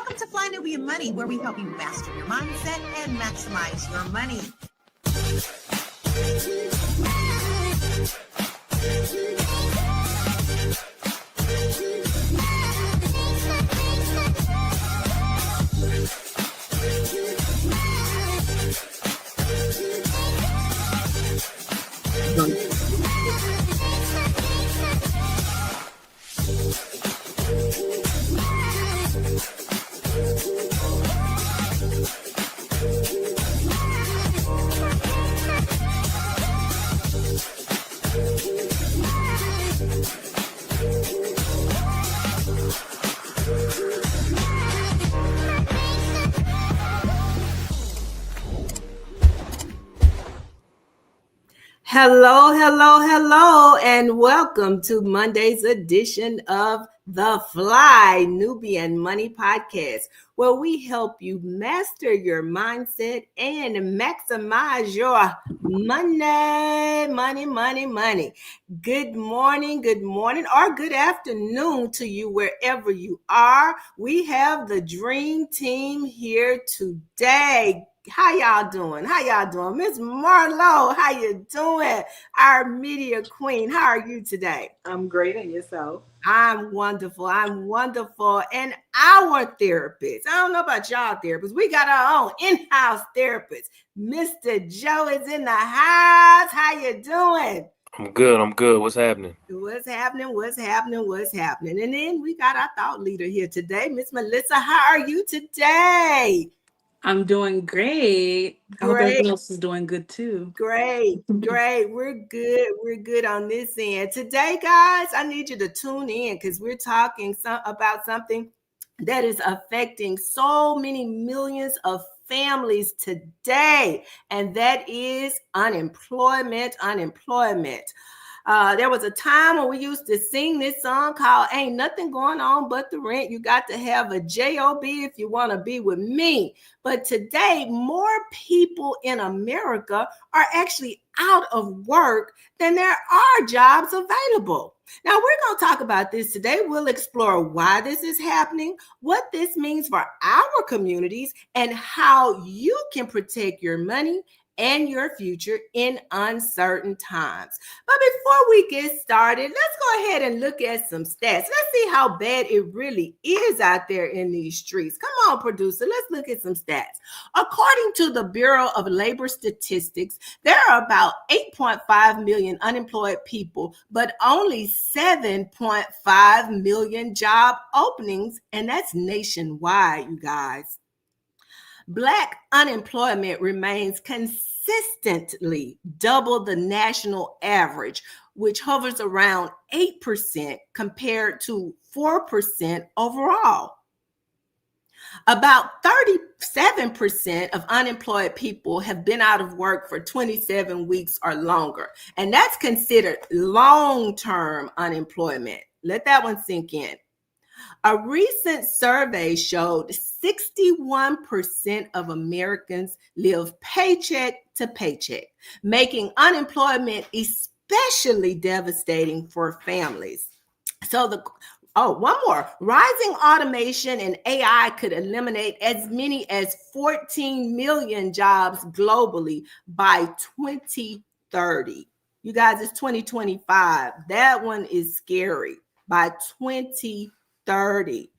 Welcome to Fly Nubian Money, where we help you master your mindset and maximize your money. Hello, and welcome to Monday's edition of the Fly Nubian Money Podcast, where we help you master your mindset and maximize your money. Good morning, or good afternoon to you wherever you are. We have the dream team here today. How y'all doing? Miss Marlo, how you doing? Our media queen, how are you today? I'm great, and yourself? I'm wonderful. And our therapist, I don't know about y'all therapists, we got our own in-house therapist. Mr. Joe is in the house. How you doing? I'm good. What's happening? What's happening? And then we got our thought leader here today, Miss Melissa. How are you today? I'm doing great. I hope everyone else is doing good too. Great. We're good on this end. Today, guys, I need you to tune in because we're talking about something that is affecting so many millions of families today, and that is unemployment. There was a time when we used to sing this song called Ain't Nothing Going On But the Rent. You got to have a job if you want to be with me. But today, more people in America are actually out of work than there are jobs available. Now, we're going to talk about this today. We'll explore why this is happening, what this means for our communities, and how you can protect your money and your future in uncertain times. But before we get started, let's go ahead and look at some stats. Let's see how bad it really is out there in these streets. Come on, producer, let's look at some stats. According to the Bureau of Labor Statistics, there are about 8.5 million unemployed people, but only 7.5 million job openings, and that's nationwide, you guys. Black unemployment remains consistently double the national average, which hovers around 8% compared to 4% overall. About 37% of unemployed people have been out of work for 27 weeks or longer, and that's considered long-term unemployment. Let that one sink in. A recent survey showed 61% of Americans live paycheck to paycheck, making unemployment especially devastating for families. One more. Rising automation and AI could eliminate as many as 14 million jobs globally by 2030. You guys, it's 2025. That one is scary. By 2030.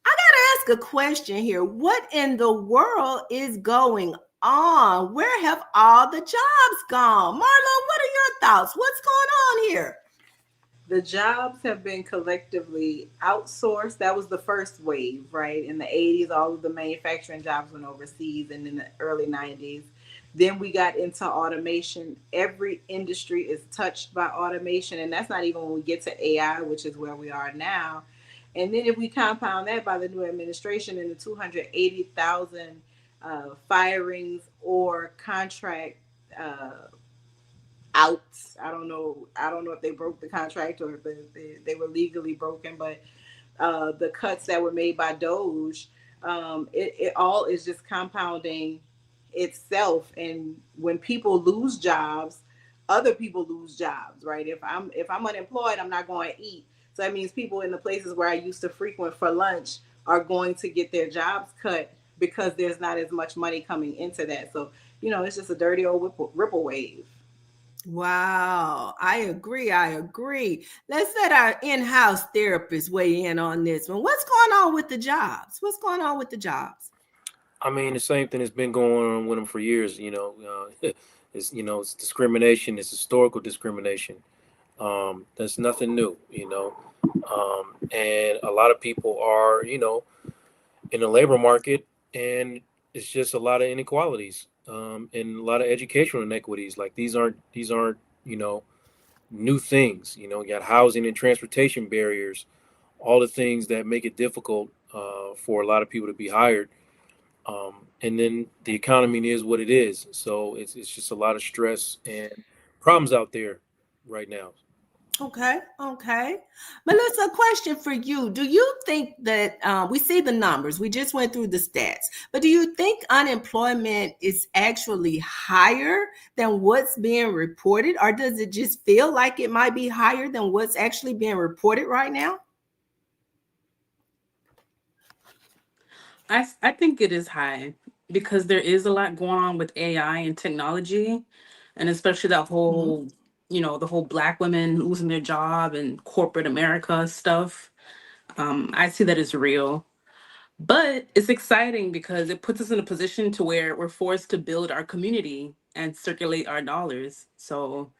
I gotta ask a question here. What in the world is going on? Where have all the jobs gone? Marlo, what are your thoughts? What's going on here? The jobs have been collectively outsourced. That was the first wave, right? In the 80s, all of the manufacturing jobs went overseas, and in the early 90s. Then we got into automation. Every industry is touched by automation, and that's not even when we get to AI, which is where we are now. And then if we compound that by the new administration and the 280,000 firings or contract outs, I don't know if they broke the contract or if they were legally broken, but the cuts that were made by Doge, it all is just compounding itself. And when people lose jobs, other people lose jobs, right? If I'm unemployed, I'm not going to eat. So that means people in the places where I used to frequent for lunch are going to get their jobs cut because there's not as much money coming into that. So, it's just a dirty old ripple wave. Wow, I agree. I agree. Let's let our in-house therapist weigh in on this one. What's going on with the jobs? What's going on with the jobs? I mean, the same thing that's been going on with them for years. It's discrimination. It's historical discrimination. That's nothing new. And a lot of people are, in the labor market, and it's just a lot of inequalities, and a lot of educational inequities. Like these aren't, new things. You got housing and transportation barriers, all the things that make it difficult for a lot of people to be hired. And then the economy is what it is. So it's just a lot of stress and problems out there right now. Okay, okay. Melissa, a question for you. Do you think that we see the numbers? We just went through the stats, but do you think unemployment is actually higher than what's being reported, or does it just feel like it might be higher than what's actually being reported right now? I think it is high because there is a lot going on with AI and technology, and especially that Mhm. whole, the whole Black women losing their job and corporate America stuff. I see that as real. But it's exciting because it puts us in a position to where we're forced to build our community and circulate our dollars. So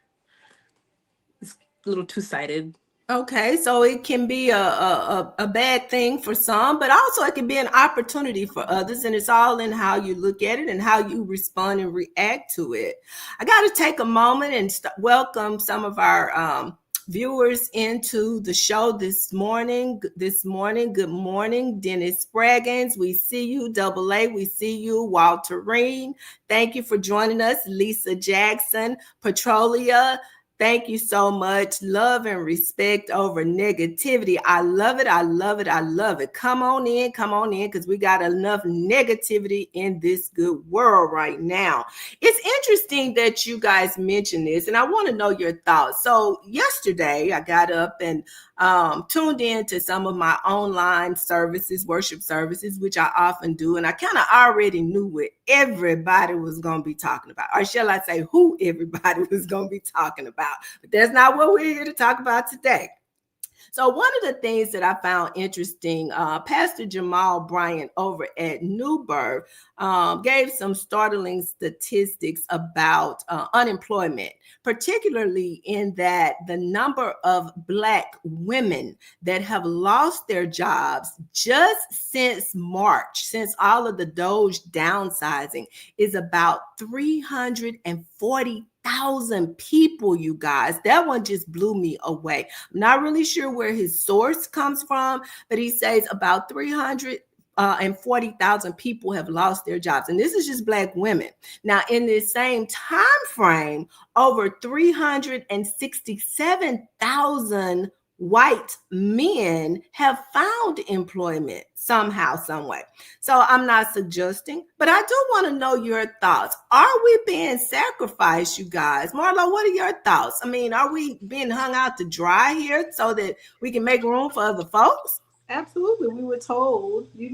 it's a little two-sided. Okay, so it can be a bad thing for some, but also it can be an opportunity for others. And it's all in how you look at it and how you respond and react to it. I got to take a moment and welcome some of our viewers into the show this morning. Good morning, Dennis Spraggins. We see you. Double A, we see you. Walterine, thank you for joining us. Lisa Jackson, Petrolia, thank you so much. Love and respect over negativity. I love it. I love it. I love it. Come on in, because we got enough negativity in this good world right now. It's interesting that you guys mentioned this, and I want to know your thoughts. So yesterday, I got up and tuned in to some of my online services, worship services, which I often do. And I kind of already knew what everybody was going to be talking about, or shall I say who everybody was going to be talking about. But that's not what we're here to talk about today. So one of the things that I found interesting, Pastor Jamal Bryant over at Newburgh gave some startling statistics about unemployment, particularly in that the number of Black women that have lost their jobs just since March, since all of the Doge downsizing, is about 340,000 people, you guys. That one just blew me away. I'm not really sure where his source comes from, but he says about 340,000 people have lost their jobs. And this is just Black women. Now, in this same time frame, over 367,000 white men have found employment somehow, some way. So I'm not suggesting, but I do want to know your thoughts. Are we being sacrificed, you guys? Marlo, what are your thoughts? I mean, are we being hung out to dry here so that we can make room for other folks? Absolutely. We were told, you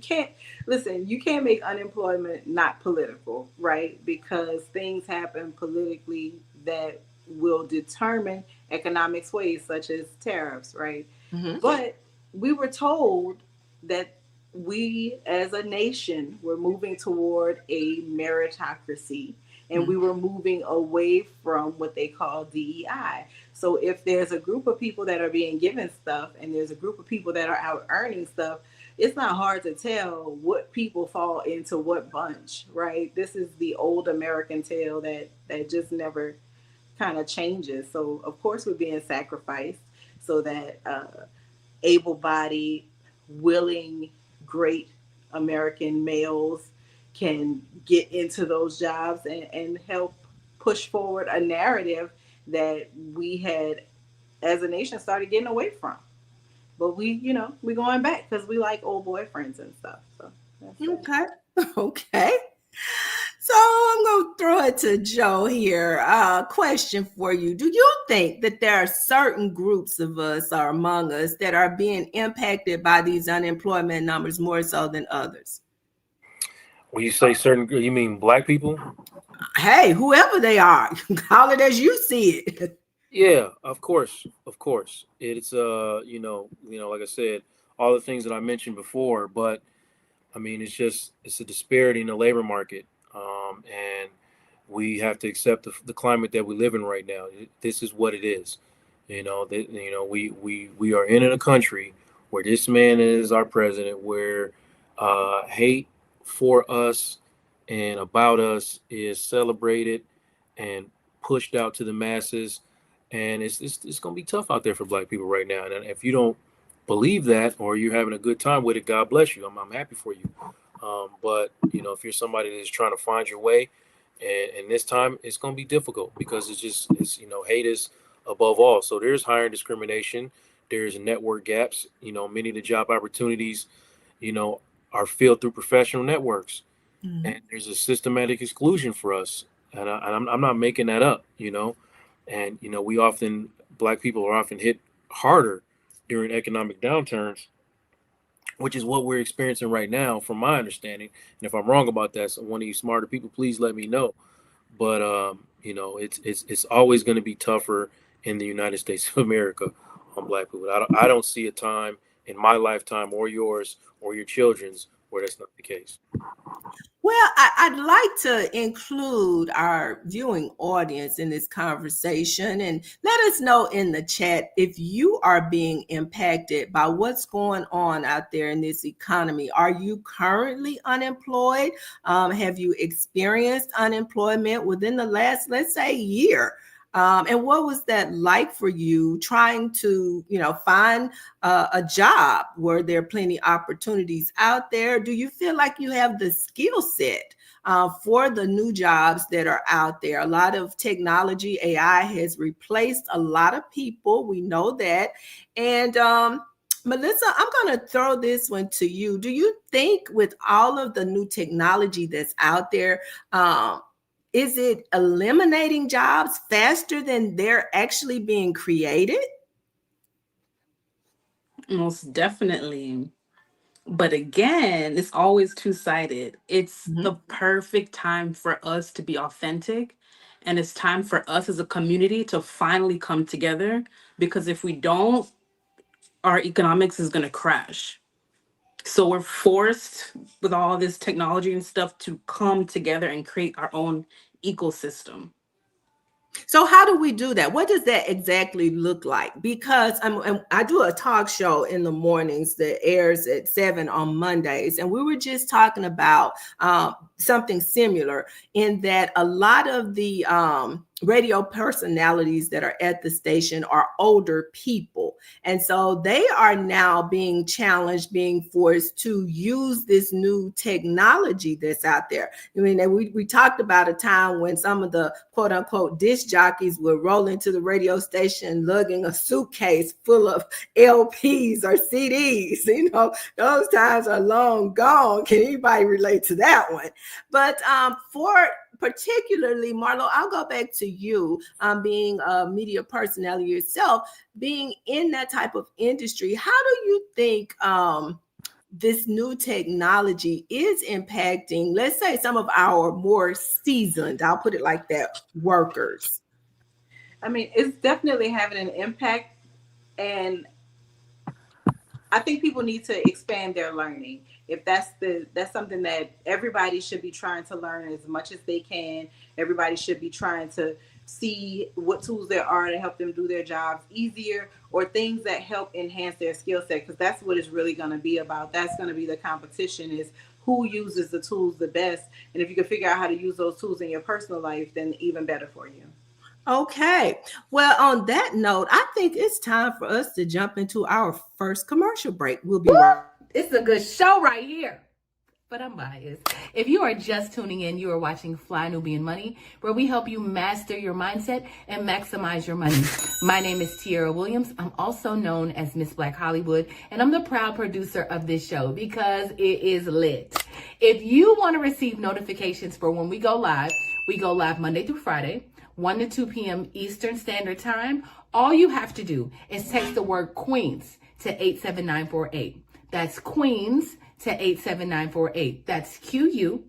can't listen, you can't make unemployment not political, right? Because things happen politically that will determine economic sways such as tariffs, right? Mm-hmm. But we were told that we as a nation were moving toward a meritocracy, and we were moving away from what they call DEI. So if there's a group of people that are being given stuff and there's a group of people that are out earning stuff, it's not hard to tell what people fall into what bunch, right? This is the old American tale that just never kind of changes. So of course we're being sacrificed so that able-bodied, willing, great American males can get into those jobs and help push forward a narrative that we had as a nation started getting away from. But we going back because we like old boyfriends and stuff. So that's it. Okay. Okay. So I'm going to throw it to Joe here. Question for you. Do you think that there are certain groups of us or among us that are being impacted by these unemployment numbers more so than others? When you say certain, you mean black people? Hey, whoever they are, call it as you see it. Yeah, of course, of course. It's like I said, all the things that I mentioned before. But I mean, it's a disparity in the labor market, and we have to accept the climate that we live in right now. This is what it is. We are in a country where this man is our president, where hate for us and about us is celebrated and pushed out to the masses, and it's going to be tough out there for black people right now. And if you don't believe that, or you're having a good time with it, God bless you. I'm happy for you. But if you're somebody that's trying to find your way, and this time it's going to be difficult because hate is above all. So there's hiring discrimination. There's network gaps. Many of the job opportunities, you know, are filled through professional networks, and there's a systematic exclusion for us. And I'm not making that up. And black people are often hit harder during economic downturns, which is what we're experiencing right now, from my understanding. And if I'm wrong about that, so one of you smarter people, please let me know. But it's always going to be tougher in the United States of America on black people. I don't see a time in my lifetime or yours or your children's where that's not the case. Well, I'd like to include our viewing audience in this conversation and let us know in the chat if you are being impacted by what's going on out there in this economy. Are you currently unemployed? Have you experienced unemployment within the last, let's say, year? And what was that like for you trying to, find a job? Were there plenty opportunities out there? Do you feel like you have the skill set for the new jobs that are out there? A lot of technology, AI has replaced a lot of people. We know that. And Melissa, I'm going to throw this one to you. Do you think with all of the new technology that's out there, is it eliminating jobs faster than they're actually being created? Most definitely. But again, it's always two-sided. It's Mhm. the perfect time for us to be authentic. And it's time for us as a community to finally come together. Because if we don't, our economics is going to crash. So we're forced with all this technology and stuff to come together and create our own ecosystem. So how do we do that? What does that exactly look like? Because I do a talk show in the mornings that airs at 7 on Mondays, and we were just talking about something similar in that a lot of the radio personalities that are at the station are older people. And so they are now being challenged, being forced to use this new technology that's out there. I mean, we talked about a time when some of the quote unquote disc jockeys would roll into the radio station lugging a suitcase full of LPs or CDs. Those times are long gone. Can anybody relate to that one? But for particularly, Marlo, I'll go back to you, being a media personality yourself, being in that type of industry. How do you think this new technology is impacting, let's say, some of our more seasoned, I'll put it like that, workers? I mean, it's definitely having an impact, and I think people need to expand their learning. If that's something that everybody should be trying to learn as much as they can. Everybody should be trying to see what tools there are to help them do their jobs easier, or things that help enhance their skill set, because that's what it's really going to be about. That's going to be the competition, is who uses the tools the best. And if you can figure out how to use those tools in your personal life, then even better for you. Okay. Well, on that note, I think it's time for us to jump into our first commercial break. We'll be right. It's a good show right here. but I'm biased. If you are just tuning in, you are watching Fly Nubian Money, where we help you master your mindset and maximize your money. My name is Tiara Williams. I'm also known as Miss Black Hollywood, and I'm the proud producer of this show because it is lit. If you want to receive notifications for when we go live Monday through Friday, 1 to 2 p.m. Eastern Standard Time. All you have to do is text the word Queens to 87948. That's Queens to 87948. That's QUEENS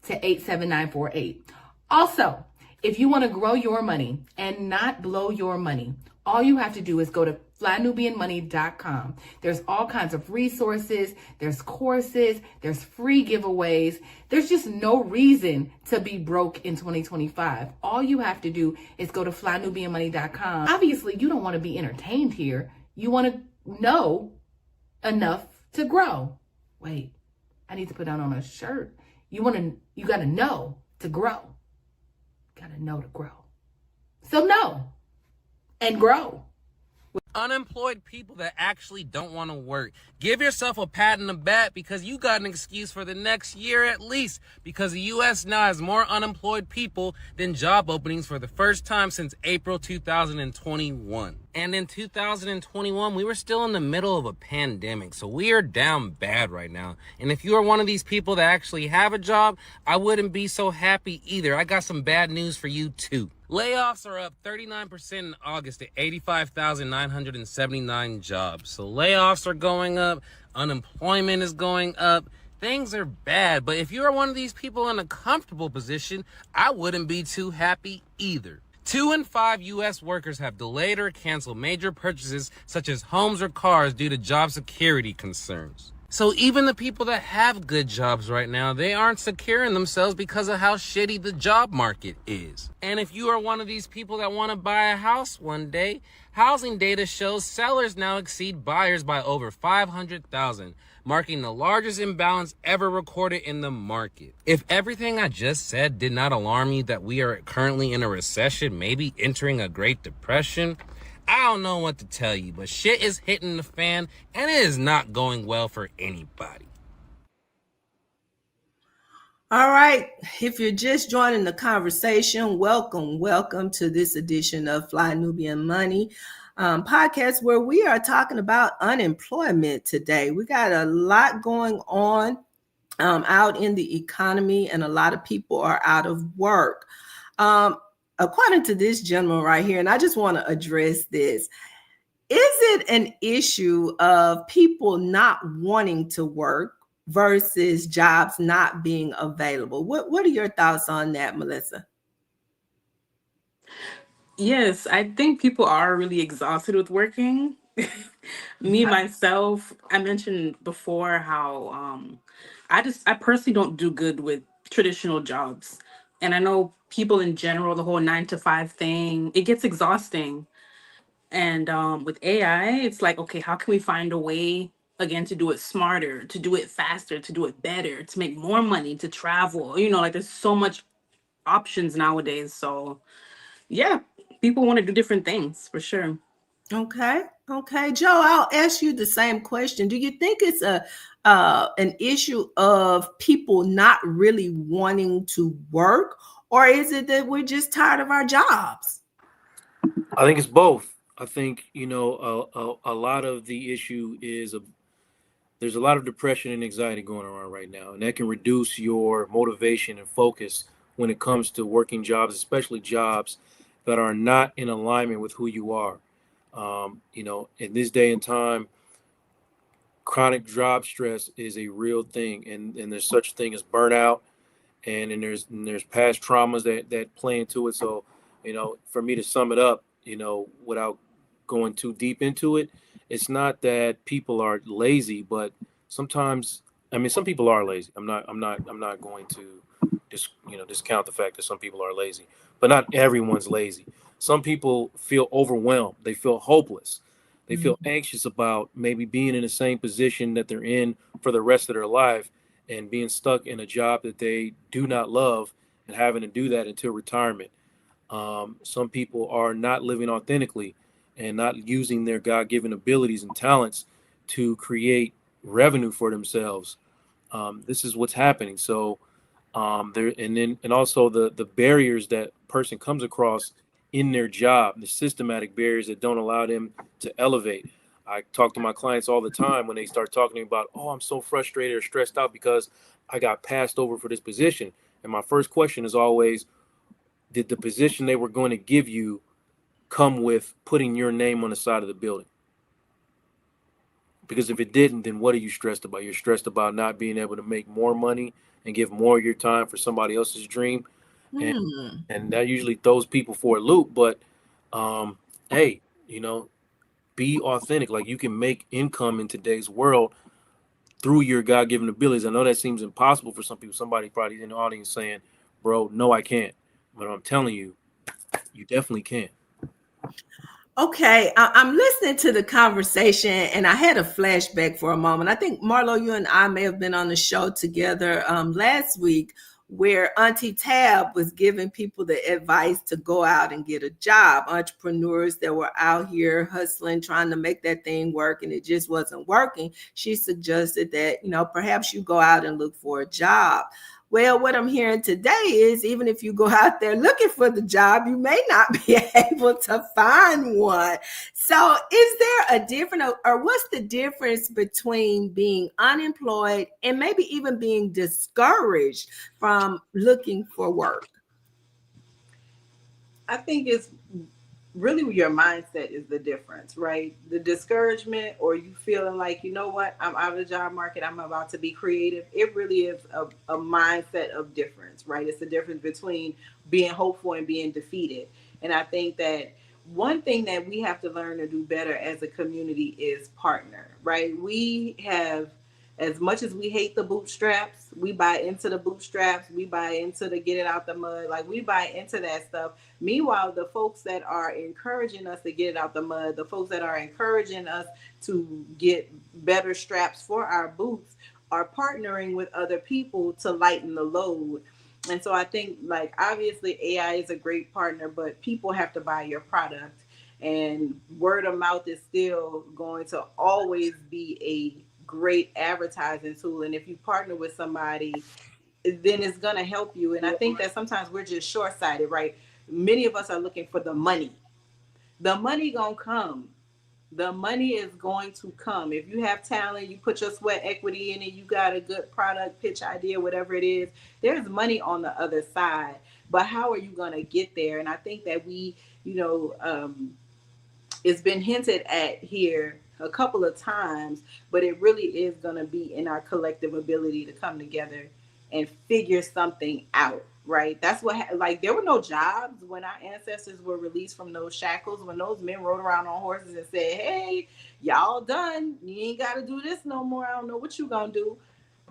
to 87948. Also, if you want to grow your money and not blow your money, all you have to do is go to flynubianmoney.com. There's all kinds of resources, there's courses, there's free giveaways. There's just no reason to be broke in 2025. All you have to do is go to flynubianmoney.com. Obviously, you don't want to be entertained here. You want to know enough to grow. Wait, I need to put that on a shirt. You got to know to grow. Got to know to grow. So know and grow. Unemployed people that actually don't want to work. Give yourself a pat on the back because you got an excuse for the next year at least, because the U.S. now has more unemployed people than job openings for the first time since April 2021. And in 2021, we were still in the middle of a pandemic, so we are down bad right now. And if you are one of these people that actually have a job, I wouldn't be so happy either. I got some bad news for you too. Layoffs are up 39% in August to 85,979 jobs. So layoffs are going up, unemployment is going up. Things are bad, but if you are one of these people in a comfortable position, I wouldn't be too happy either. 2 in 5 U.S. workers have delayed or canceled major purchases such as homes or cars due to job security concerns. So even the people that have good jobs right now, they aren't securing themselves because of how shitty the job market is. And if you are one of these people that want to buy a house one day, housing data shows sellers now exceed buyers by over 500,000, marking the largest imbalance ever recorded in the market. If everything I just said did not alarm you that we are currently in a recession, maybe entering a Great Depression, I don't know what to tell you, but shit is hitting the fan and it is not going well for anybody. All right. If you're just joining the conversation, welcome to this edition of Fly Nubian Money podcast, where we are talking about unemployment today. We got a lot going on out in the economy, and a lot of people are out of work. According to this gentleman right here, and I just want to address this, is it an issue of people not wanting to work versus jobs not being available? What are your thoughts on that, Melissa? Yes, I think people are really exhausted with working. Me, myself, I mentioned before how I personally don't do good with traditional jobs. And I know people in general, the whole 9 to 5 thing, it gets exhausting. And with AI, it's like, okay, how can we find a way again to do it smarter, to do it faster, to do it better, to make more money, to travel? Like there's so much options nowadays. So yeah, people want to do different things for sure. Okay, Joe, I'll ask you the same question. Do you think it's an issue of people not really wanting to work, or is it that we're just tired of our jobs? I think it's both. I think, a lot of the issue is there's a lot of depression and anxiety going around right now, and that can reduce your motivation and focus when it comes to working jobs, especially jobs that are not in alignment with who you are. In this day and time, chronic job stress is a real thing, and there's such a thing as burnout, and there's past traumas that play into it. So, for me to sum it up, without going too deep into it, it's not that people are lazy, but sometimes, some people are lazy. I'm not going to discount the fact that some people are lazy, but not everyone's lazy. Some people feel overwhelmed. They feel hopeless. They feel anxious about maybe being in the same position that they're in for the rest of their life and being stuck in a job that they do not love and having to do that until retirement. Some people are not living authentically and not using their God-given abilities and talents to create revenue for themselves. This is what's happening. So there, and also the barriers that person comes across in their job, the systematic barriers that don't allow them to elevate. I talk to my clients all the time when they start talking to me about, oh, I'm so frustrated or stressed out because I got passed over for this position. And my first question is always, did the position they were going to give you come with putting your name on the side of the building? Because if it didn't, then what are you stressed about? You're stressed about not being able to make more money and give more of your time for somebody else's dream. And and that usually throws people for a loop. But hey, be authentic. Like, you can make income in today's world through your God-given abilities. I know that seems impossible for some people. Somebody probably in the audience saying, bro, no, I can't. But I'm telling you, you definitely can. Okay, I'm listening to the conversation and I had a flashback for a moment. I think, Marlo, you and I may have been on the show together last week, where Auntie Tab was giving people the advice to go out and get a job. Entrepreneurs that were out here hustling, trying to make that thing work, and it just wasn't working. She suggested that, perhaps you go out and look for a job. Well, what I'm hearing today is, even if you go out there looking for the job, you may not be able to find one. So is there a different, or what's the difference between being unemployed and maybe even being discouraged from looking for work? I think it's really your mindset is the difference, right? The discouragement, or you feeling like, you know what, I'm out of the job market, I'm about to be creative. It really is a mindset of difference, right? It's the difference between being hopeful and being defeated. And I think that one thing that we have to learn to do better as a community is partner, right? We have, as much as we hate the bootstraps, we buy into the bootstraps, we buy into the get it out the mud, like we buy into that stuff. Meanwhile, the folks that are encouraging us to get it out the mud, the folks that are encouraging us to get better straps for our boots, are partnering with other people to lighten the load. And so I think, like, obviously AI is a great partner, but people have to buy your product. And word of mouth is still going to always be a great advertising tool. And if you partner with somebody, then it's going to help you. And I think that sometimes we're just short-sighted, right? Many of us are looking for the money. The money gonna come. The money is going to come. If you have talent, you put your sweat equity in it, you got a good product, pitch idea, whatever it is, there's money on the other side. But how are you going to get there? And I think that we, it's been hinted at here a couple of times, but it really is going to be in our collective ability to come together and figure something out, right? That's what, like, there were no jobs when our ancestors were released from those shackles, when those men rode around on horses and said, hey, y'all done. You ain't got to do this no more. I don't know what you going to do.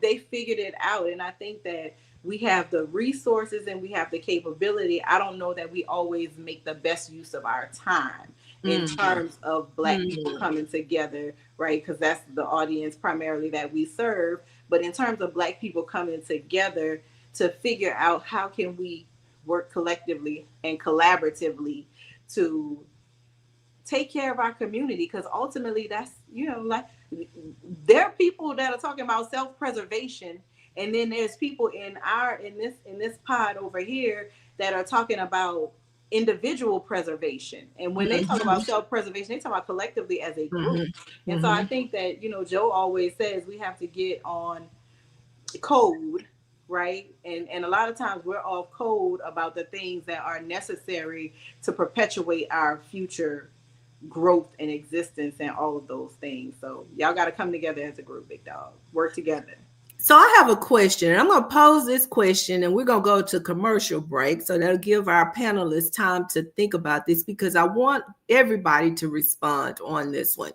They figured it out. And I think that we have the resources and we have the capability. I don't know that we always make the best use of our time in terms of Black people coming together, right? Because that's the audience primarily that we serve. But in terms of Black people coming together to figure out how can we work collectively and collaboratively to take care of our community, because ultimately that's, like, there are people that are talking about self-preservation, and then there's people in this pod over here that are talking about individual preservation. And when they talk about self-preservation, they talk about collectively as a group. And so I think that, Joe always says we have to get on code, right? And a lot of times we're off code about the things that are necessary to perpetuate our future growth and existence and all of those things. So y'all got to come together as a group, big dog. Work together. So I have a question, and I'm going to pose this question, and we're going to go to commercial break. So that'll give our panelists time to think about this, because I want everybody to respond on this one.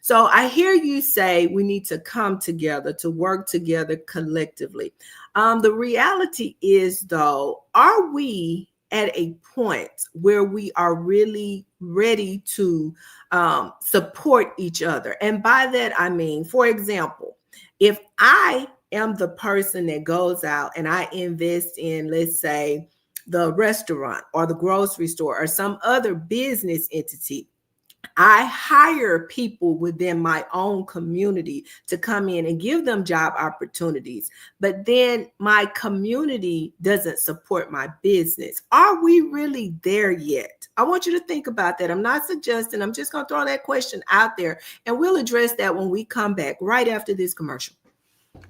So I hear you say we need to come together, to work together collectively. The reality is, though, are we at a point where we are really ready to support each other? And by that, I mean, for example, if I am the person that goes out and I invest in, let's say, the restaurant or the grocery store or some other business entity, I hire people within my own community to come in and give them job opportunities, but then my community doesn't support my business. Are we really there yet? I want you to think about that. I'm not suggesting, I'm just going to throw that question out there, and we'll address that when we come back right after this commercial.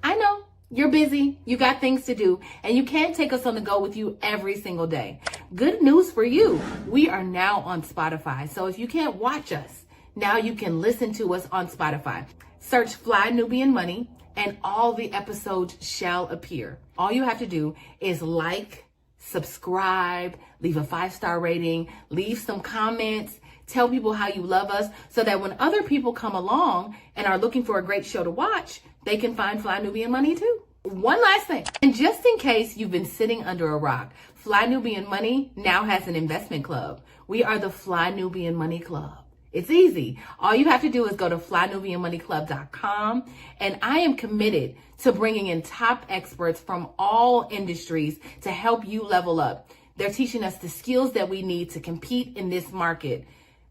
I know you're busy, you got things to do, and you can't take us on the go with you every single day. Good news for you, we are now on Spotify. So if you can't watch us, now you can listen to us on Spotify. Search Fly Nubian Money and all the episodes shall appear. All you have to do is like, subscribe, leave a 5-star rating, leave some comments, tell people how you love us so that when other people come along and are looking for a great show to watch, they can find Fly Nubian Money too. One last thing, and just in case you've been sitting under a rock, Fly Nubian Money now has an investment club. We are the Fly Nubian Money Club. It's easy. All you have to do is go to flynubianmoneyclub.com, and I am committed to bringing in top experts from all industries to help you level up. They're teaching us the skills that we need to compete in this market.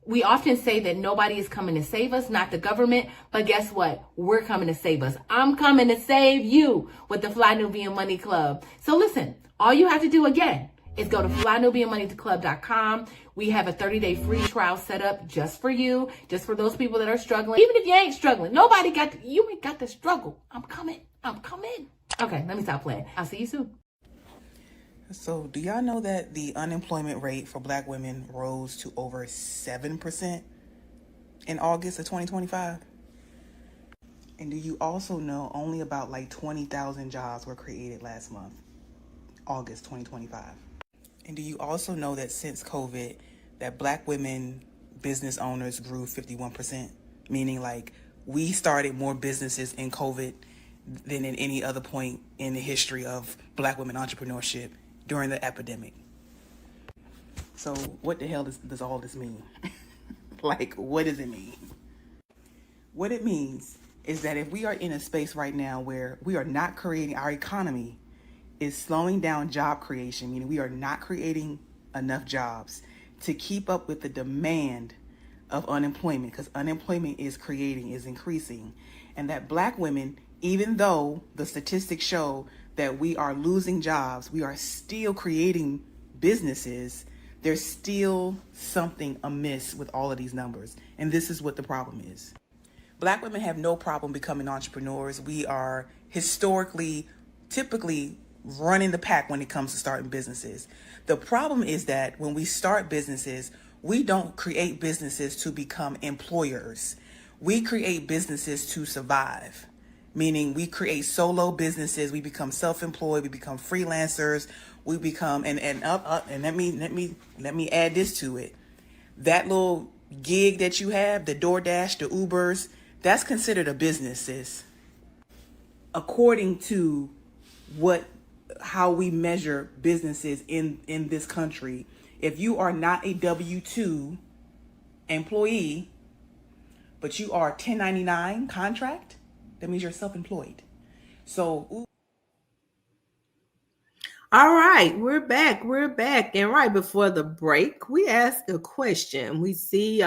We often say that nobody is coming to save us, not the government, but guess what? We're coming to save us. I'm coming to save you with the Fly Nubian Money Club. So listen, all you have to do again is go to flynubianmoneyclub.com. We have a 30-day free trial set up just for you, just for those people that are struggling. Even if you ain't struggling, you ain't got to struggle. I'm coming. Okay, let me stop playing. I'll see you soon. So, do y'all know that the unemployment rate for Black women rose to over 7% in August of 2025? And do you also know only about like 20,000 jobs were created last month, August 2025? And do you also know that since COVID, that Black women business owners grew 51%? Meaning like we started more businesses in COVID than in any other point in the history of Black women entrepreneurship during the epidemic. So what the hell does all this mean? Like, what does it mean? What it means is that if we are in a space right now where we are not creating, our economy is slowing down job creation, meaning we are not creating enough jobs to keep up with the demand of unemployment, because unemployment is increasing, and that Black women, even though the statistics show that we are losing jobs, we are still creating businesses, there's still something amiss with all of these numbers. And this is what the problem is. Black women have no problem becoming entrepreneurs. We are historically, typically running the pack when it comes to starting businesses. The problem is that when we start businesses, we don't create businesses to become employers. We create businesses to survive. Meaning we create solo businesses, we become self-employed, we become freelancers, we become and let me add this to it. That little gig that you have, the DoorDash, the Ubers, that's considered a business, sis. According to how we measure businesses in this country, if you are not a W-2 employee, but you are 1099 contract, that means you're self-employed. So, all right, we're back. And right before the break, we asked a question. We see,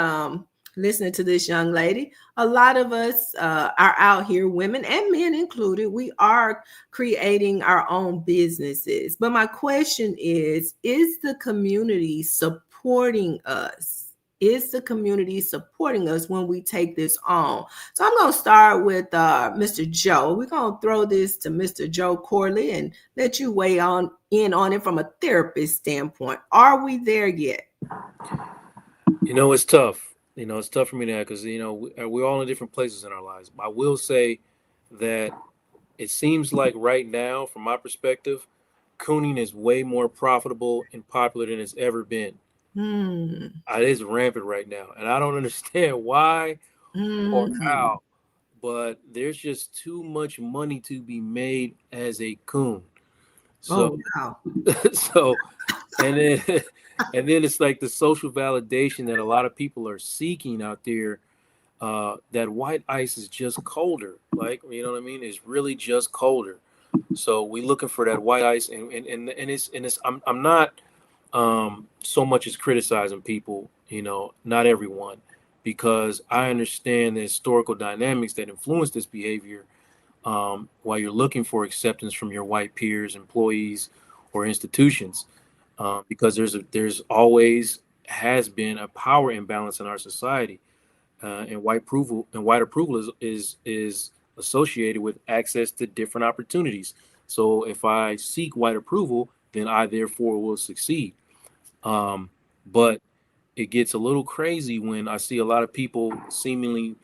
listening to this young lady, a lot of us are out here, women and men included, we are creating our own businesses. But my question is the community supporting us? Is the community supporting us when we take this on? So I'm going to start with Mr. Joe. We're going to throw this to Mr. Joe Corley and let you weigh in on it from a therapist standpoint. Are we there yet? It's tough. It's tough for me now because, we're all in different places in our lives. I will say that it seems like right now, from my perspective, cooning is way more profitable and popular than it's ever been. It is rampant right now, and I don't understand why or how, but there's just too much money to be made as a coon. So, wow. so, and then it's like the social validation that a lot of people are seeking out there. That white ice is just colder, like you know what I mean. It's really just colder. So we looking for that white ice, and it's I'm not. So much as criticizing people, not everyone. because I understand the historical dynamics that influence this behavior. While you're looking for acceptance from your white peers, employees, or institutions, because there's always has been a power imbalance in our society, and white approval is associated with access to different opportunities. So if I seek white approval, then I therefore will succeed. But it gets a little crazy when I see a lot of people seemingly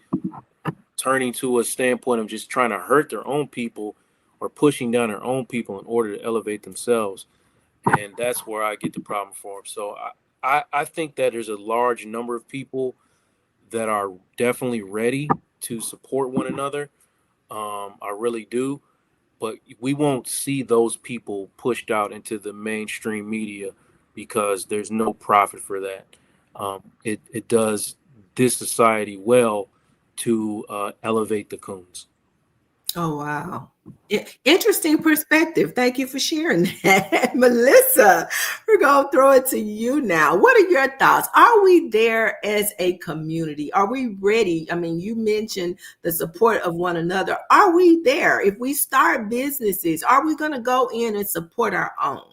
turning to a standpoint of just trying to hurt their own people or pushing down their own people in order to elevate themselves. And that's where I get the problem for them. So I think that there's a large number of people that are definitely ready to support one another. I really do. But we won't see those people pushed out into the mainstream media because there's no profit for that. It does this society well to elevate the coons. Oh, wow. Interesting perspective. Thank you for sharing that. Melissa, we're going to throw it to you now. What are your thoughts? Are we there as a community? Are we ready? I mean, you mentioned the support of one another. Are we there? If we start businesses, are we going to go in and support our own?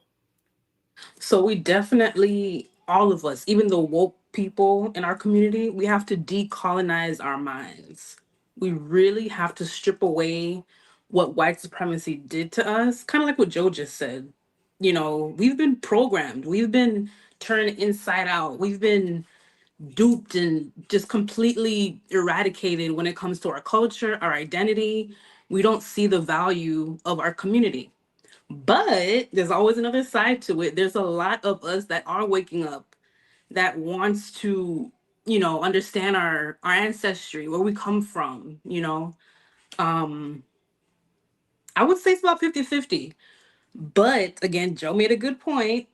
So we definitely, all of us, even the woke people in our community, we have to decolonize our minds. We really have to strip away what white supremacy did to us, kind of like what Joe just said. You know, we've been programmed, we've been turned inside out, we've been duped and just completely eradicated when it comes to our culture, our identity. We don't see the value of our community. But there's always another side to it. There's a lot of us that are waking up that wants to, understand our ancestry, where we come from, Um I would say it's about 50-50. But again, Joe made a good point.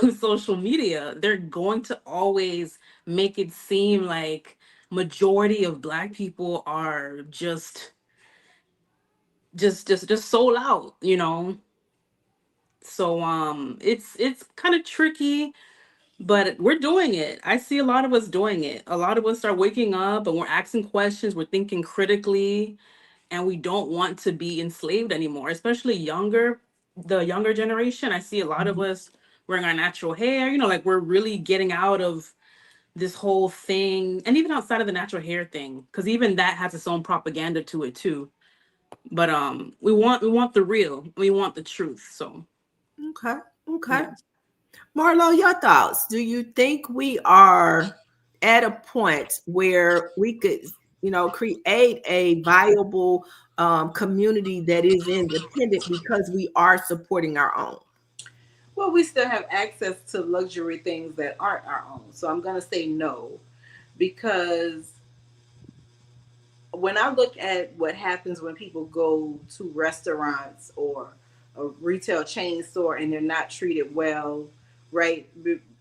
With social media, they're going to always make it seem like majority of black people are just sold out, So it's kind of tricky, but we're doing it. I see a lot of us doing it. A lot of us are waking up and we're asking questions, we're thinking critically, and we don't want to be enslaved anymore, especially the younger generation. I see a lot of us wearing our natural hair, like we're really getting out of this whole thing, and even outside of the natural hair thing, because even that has its own propaganda to it too. But we want the real, we want the truth. So Okay. Okay. yeah. Marlo, your thoughts. Do you think we are at a point where we could, create a viable community that is independent because we are supporting our own? Well, we still have access to luxury things that aren't our own. So I'm going to say no, because when I look at what happens when people go to restaurants or a retail chain store and they're not treated well, right?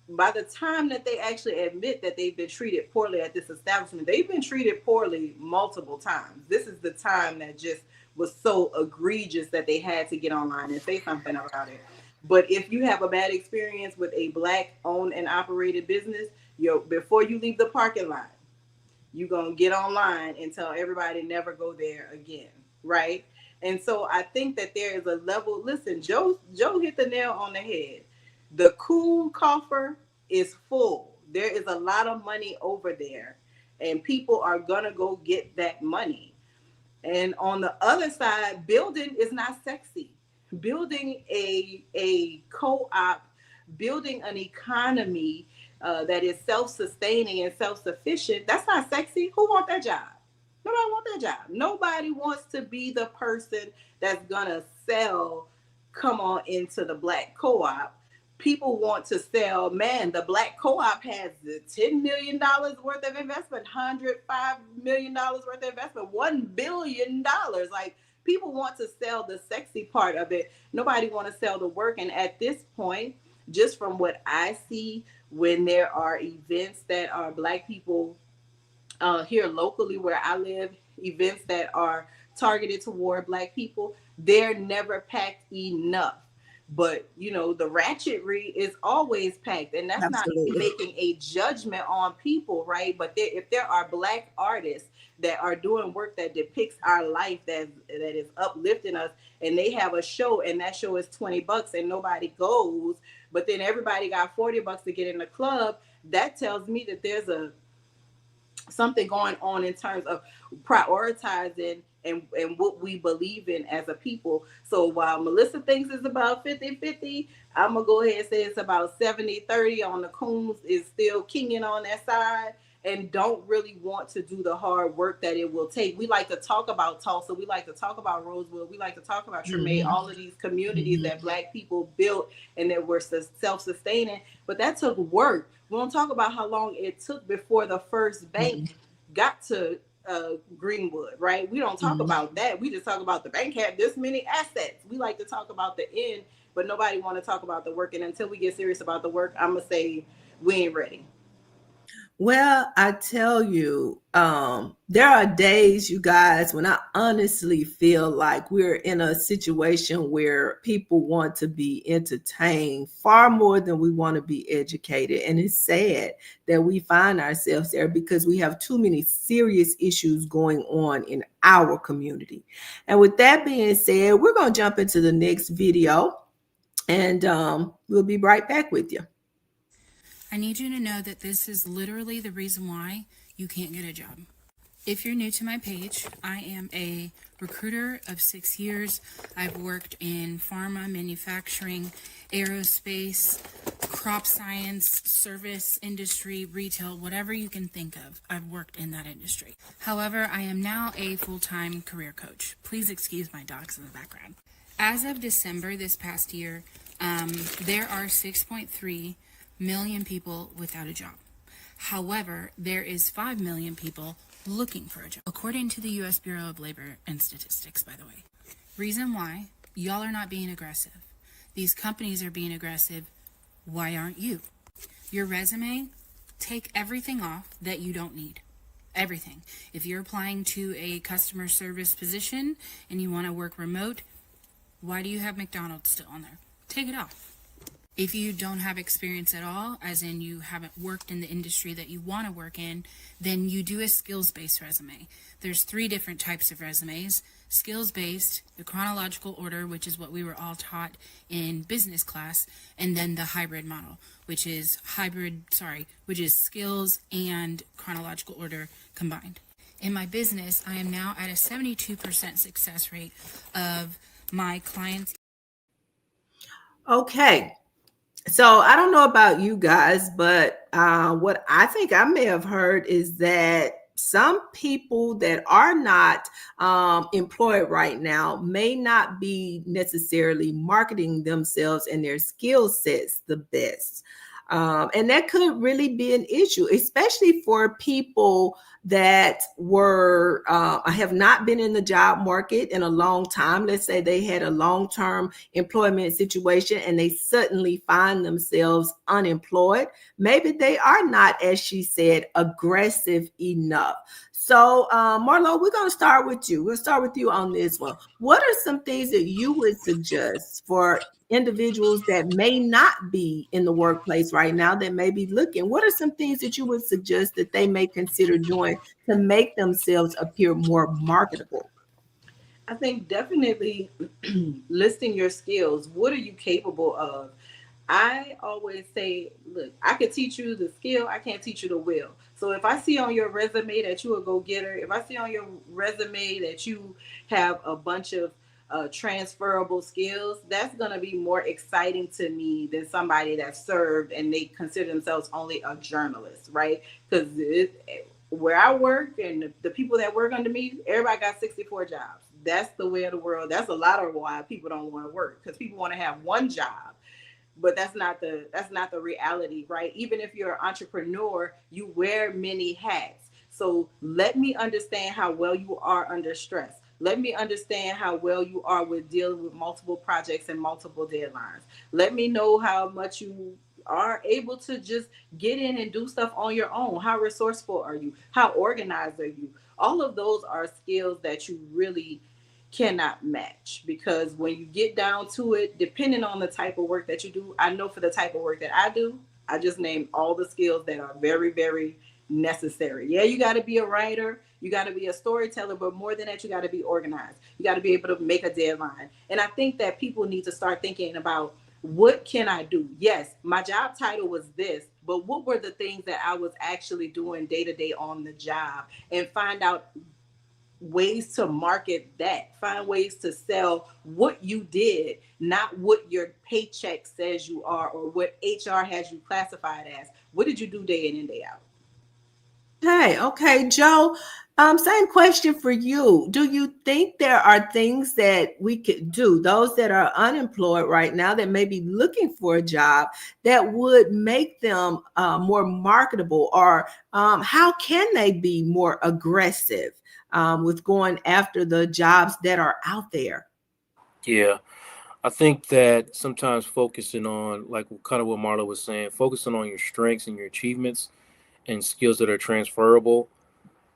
By the time that they actually admit that they've been treated poorly at this establishment, they've been treated poorly multiple times. This is the time that just was so egregious that they had to get online and say something about it. But if you have a bad experience with a black owned and operated business, before you leave the parking lot, you gonna get online and tell everybody never go there again, right? And so I think that there is a level. Listen, Joe hit the nail on the head. The cool coffer is full. There is a lot of money over there, and people are gonna go get that money. And on the other side, building is not sexy. Building a co-op, building an economy that is self-sustaining and self-sufficient, that's not sexy. Who want that job? Nobody want that job. Nobody wants to be the person that's gonna sell, come on into the black co-op. People want to sell, man, the black co-op has the $10 million worth of investment, $105 million worth of investment, $1 billion. Like, people want to sell the sexy part of it. Nobody want to sell the work. And at this point, just from what I see, when there are events that are black people here locally where I live, events that are targeted toward black people, they're never packed enough. But the ratchetry is always packed, and that's not Absolutely. making a judgment on people, right? But if there are Black artists that are doing work that depicts our life, that is uplifting us, and they have a show, and that show is $20 and nobody goes, but then everybody got $40 to get in the club, that tells me that there's a something going on in terms of prioritizing and what we believe in as a people. So while Melissa thinks it's about 50-50, I'm going to go ahead and say it's about 70-30 on the Coons is still kinging on that side and don't really want to do the hard work that it will take. We like to talk about Tulsa. We like to talk about Rosewood. We like to talk about Treme, all of these communities that Black people built and that were self-sustaining. But that took work. We don't talk about how long it took before the first bank got to Greenwood, right? We don't talk about that. We just talk about the bank had this many assets. We like to talk about the end, but nobody want to talk about the work. And until we get serious about the work, I'm gonna say we ain't ready. Well, I tell you, there are days, you guys, when I honestly feel like we're in a situation where people want to be entertained far more than we want to be educated. And it's sad that we find ourselves there because we have too many serious issues going on in our community. And with that being said, we're going to jump into the next video and we'll be right back with you. I need you to know that this is literally the reason why you can't get a job. If you're new to my page, I am a recruiter of 6 years. I've worked in pharma, manufacturing, aerospace, crop science, service industry, retail, whatever you can think of. I've worked in that industry. However, I am now a full-time career coach. Please excuse my dogs in the background. As of December this past year, there are 6.3 million people without a job. However, there is 5 million people looking for a job, according to the U.S. Bureau of Labor and Statistics, by the way. Reason why? Y'all are not being aggressive. These companies are being aggressive. Why aren't you? Your resume, take everything off that you don't need. Everything. If you're applying to a customer service position and you want to work remote, why do you have McDonald's still on there? Take it off. If you don't have experience at all, as in you haven't worked in the industry that you want to work in, then you do a skills-based resume. There's 3 different types of resumes. Skills-based, the chronological order, which is what we were all taught in business class, and then the hybrid model, which is skills and chronological order combined. In my business, I am now at a 72% success rate of my clients. Okay. So I don't know about you guys, but what I think I may have heard is that some people that are not employed right now may not be necessarily marketing themselves and their skill sets the best. And that could really be an issue, especially for people that were have not been in the job market in a long time. Let's say they had a long-term employment situation and they suddenly find themselves unemployed. Maybe they are not, as she said, aggressive enough. So, Marlo, we're going to start with you. We'll start with you on this one. What are some things that you would suggest for individuals that may not be in the workplace right now, that may be looking? What are some things that you would suggest that they may consider doing to make themselves appear more marketable? I think definitely listing your skills. What are you capable of? I always say, look, I can teach you the skill, I can't teach you the will. So if I see on your resume that you're a go-getter, if I see on your resume that you have a bunch of transferable skills, that's going to be more exciting to me than somebody that served and they consider themselves only a journalist, right? Because where I work and the people that work under me, everybody got 64 jobs. That's the way of the world. That's a lot of why people don't want to work, because people want to have one job. But that's not the reality, right? Even if you're an entrepreneur, you wear many hats. So let me understand how well you are under stress. Let me understand how well you are with dealing with multiple projects and multiple deadlines. Let me know how much you are able to just get in and do stuff on your own. How resourceful are you? How organized are you? All of those are skills that you really cannot match, because when you get down to it, depending on the type of work that you do, I know for the type of work that I do, I just named all the skills that are very, very necessary. Yeah, you got to be a writer, you got to be a storyteller, but more than that, you got to be organized. You got to be able to make a deadline. And I think that people need to start thinking about, what can I do? Yes, my job title was this, but what were the things that I was actually doing day to day on the job? And find out ways to market that, find ways to sell what you did, not what your paycheck says you are or what HR has you classified as. What did you do day in and day out? Okay, Joe. Same question for you. Do you think there are things that we could do, those that are unemployed right now that may be looking for a job, that would make them more marketable, or how can they be more aggressive with going after the jobs that are out there? Yeah, I think that sometimes focusing on, like kind of what Marlo was saying, focusing on your strengths and your achievements and skills that are transferable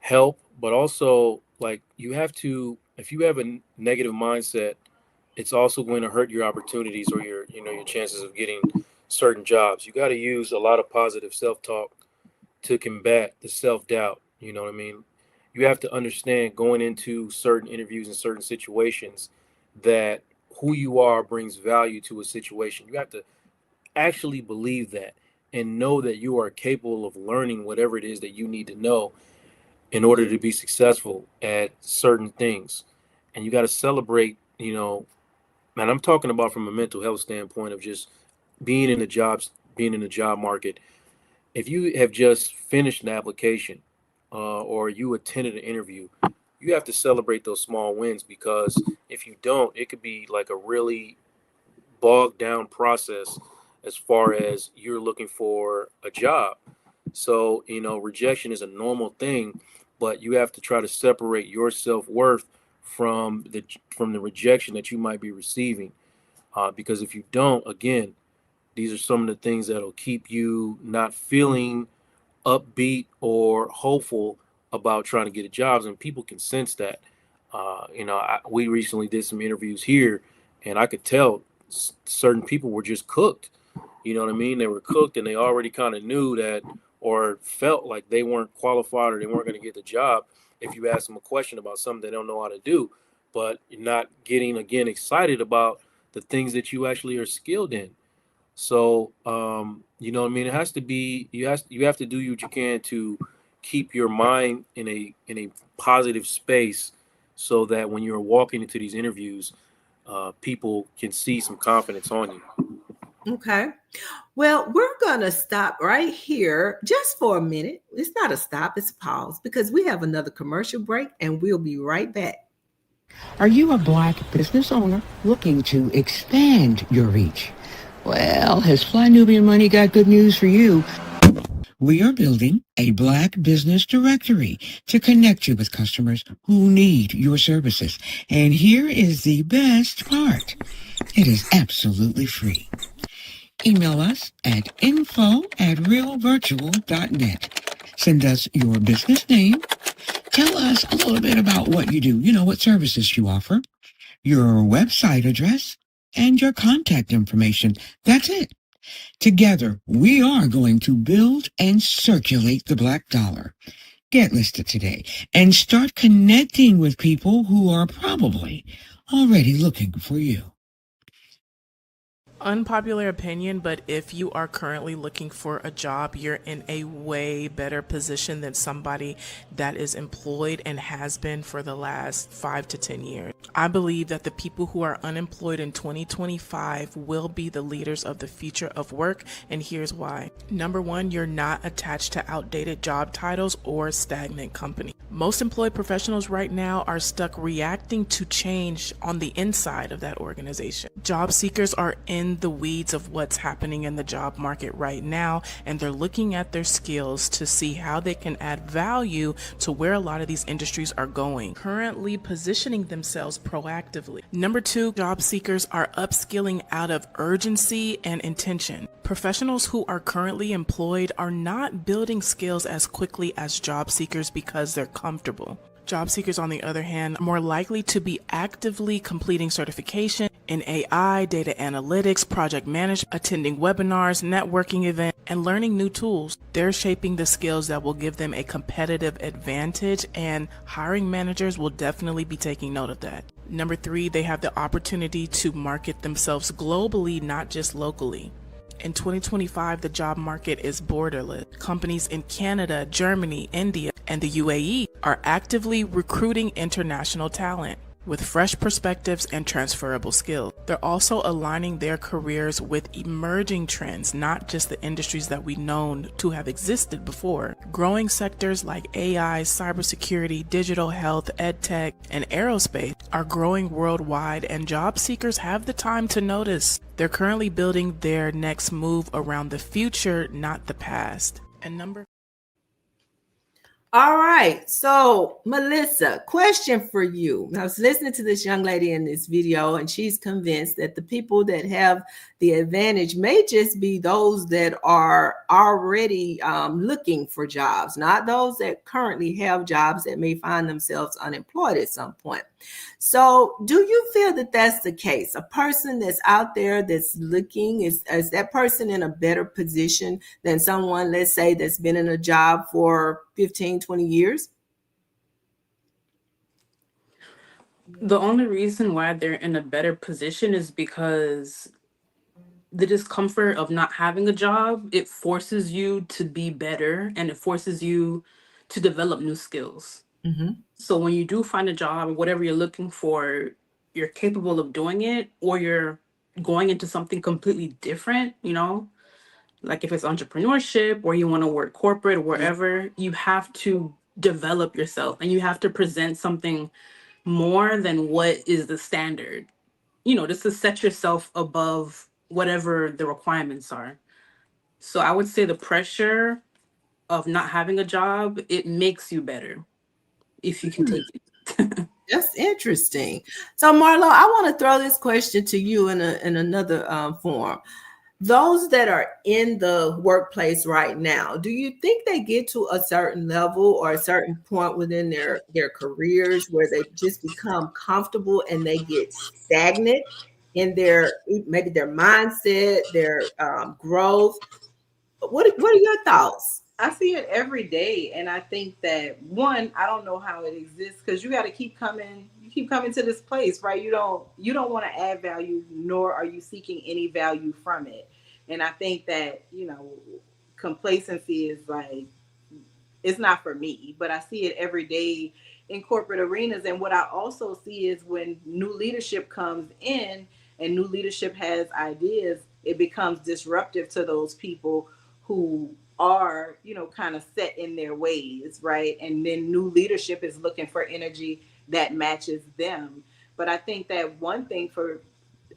help, but also like you have to, if you have a negative mindset, it's also going to hurt your opportunities or your, your chances of getting certain jobs. You got to use a lot of positive self-talk to combat the self-doubt. You know what I mean? You have to understand going into certain interviews and certain situations that who you are brings value to a situation. You have to actually believe that and know that you are capable of learning whatever it is that you need to know in order to be successful at certain things. And you got to celebrate, man, I'm talking about from a mental health standpoint of just being in the job market. If you have just finished an application or you attended an interview, you have to celebrate those small wins, because if you don't, it could be like a really bogged down process as far as you're looking for a job. So, rejection is a normal thing, but you have to try to separate your self-worth from the rejection that you might be receiving. Because if you don't, again, these are some of the things that'll keep you not feeling upbeat or hopeful about trying to get a job, and people can sense that. We recently did some interviews here, and I could tell certain people were just cooked. You know what I mean? They were cooked, and they already kind of knew that, or felt like they weren't qualified or they weren't going to get the job if you ask them a question about something they don't know how to do. But you're not getting, again, excited about the things that you actually are skilled in. So, you know what I mean? It has to be, you have to do what you can to keep your mind in a positive space, so that when you're walking into these interviews, people can see some confidence on you. Okay. Well, we're going to stop right here just for a minute. It's not a stop, it's a pause, because we have another commercial break and we'll be right back. Are you a Black business owner looking to expand your reach? Well, has Fly Nubian Money got good news for you? We are building a Black business directory to connect you with customers who need your services. And here is the best part. It is absolutely free. Email us at info@realvirtual.net. Send us your business name. Tell us a little bit about what you do, what services you offer, your website address, and your contact information. That's it. Together, we are going to build and circulate the Black dollar. Get listed today and start connecting with people who are probably already looking for you. Unpopular opinion, but if you are currently looking for a job, you're in a way better position than somebody that is employed and has been for the last 5 to 10 years. I believe that the people who are unemployed in 2025 will be the leaders of the future of work, and here's why. Number one, you're not attached to outdated job titles or stagnant company. Most employed professionals right now are stuck reacting to change on the inside of that organization. Job seekers are in the weeds of what's happening in the job market right now, and they're looking at their skills to see how they can add value to where a lot of these industries are going, currently positioning themselves proactively. Number two, job seekers are upskilling out of urgency and intention. Professionals who are currently employed are not building skills as quickly as job seekers because they're comfortable. Job seekers, on the other hand, are more likely to be actively completing certification in AI, data analytics, project management, attending webinars, networking events, and learning new tools. They're shaping the skills that will give them a competitive advantage, and hiring managers will definitely be taking note of that. Number 3, they have the opportunity to market themselves globally, not just locally. In 2025, the job market is borderless. Companies in Canada, Germany, India, and the UAE are actively recruiting international talent with fresh perspectives and transferable skills. They're also aligning their careers with emerging trends, not just the industries that we've known to have existed before. Growing sectors like AI, cybersecurity, digital health, edtech, and aerospace are growing worldwide, and job seekers have the time to notice. They're currently building their next move around the future, not the past. And number All right. So, Melissa, question for you. I was listening to this young lady in this video, and she's convinced that the people that have the advantage may just be those that are already looking for jobs, not those that currently have jobs that may find themselves unemployed at some point. So, do you feel that that's the case? A person that's out there that's looking, is that person in a better position than someone, let's say, that's been in a job for 15, 20 years? The only reason why they're in a better position is because the discomfort of not having a job, it forces you to be better and it forces you to develop new skills. Mm-hmm. So when you do find a job, whatever you're looking for, you're capable of doing it, or you're going into something completely different, like if it's entrepreneurship or you want to work corporate or wherever, you have to develop yourself and you have to present something more than what is the standard, just to set yourself above whatever the requirements are. So I would say the pressure of not having a job, it makes you better if you can take it. That's interesting. So, Marlo, I want to throw this question to you in another form. Those that are in the workplace right now, do you think they get to a certain level or a certain point within their careers where they just become comfortable and they get stagnant in maybe their mindset, their growth? What are your thoughts? I see it every day, and I think that one, I don't know how it exists because you got to keep coming. You keep coming to this place, right? You don't want to add value, nor are you seeking any value from it. And I think that complacency is like, it's not for me, but I see it every day in corporate arenas. And what I also see is when new leadership comes in and new leadership has ideas, it becomes disruptive to those people who are, kind of set in their ways, right? And then new leadership is looking for energy that matches them. But I think that one thing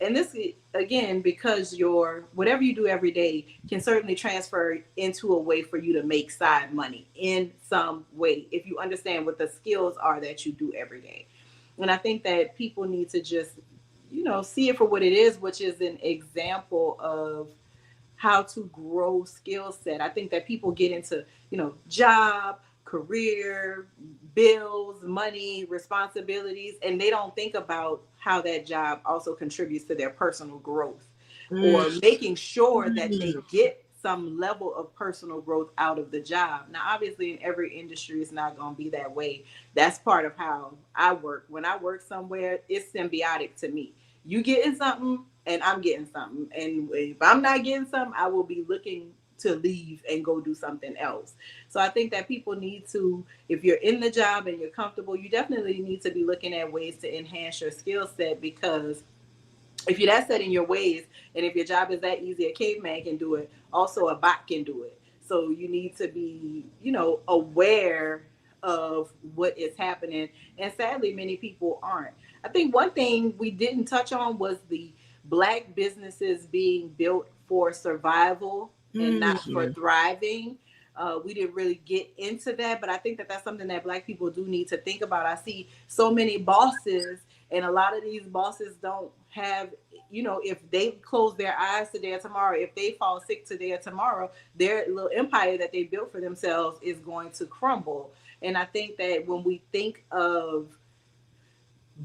and this again, because your whatever you do every day can certainly transfer into a way for you to make side money in some way if you understand what the skills are that you do every day. And I think that people need to just see it for what it is, which is an example of how to grow skill set. I think that people get into job, career, bills, money, responsibilities, and they don't think about how that job also contributes to their personal growth or making sure that they get some level of personal growth out of the job. Now, obviously, in every industry, it's not going to be that way. That's part of how I work. When I work somewhere, it's symbiotic to me. You getting something and I'm getting something. And if I'm not getting something, I will be looking to leave and go do something else. So I think that people need to, if you're in the job and you're comfortable, you definitely need to be looking at ways to enhance your skill set, because if you're that set in your ways, and if your job is that easy, a caveman can do it. Also, a bot can do it. So you need to be, aware of what is happening. And sadly, many people aren't. I think one thing we didn't touch on was the Black businesses being built for survival and not for thriving. We didn't really get into that, but I think that that's something that Black people do need to think about. I see so many bosses, and a lot of these bosses don't have, if they close their eyes today or tomorrow, if they fall sick today or tomorrow, their little empire that they built for themselves is going to crumble. And I think that when we think of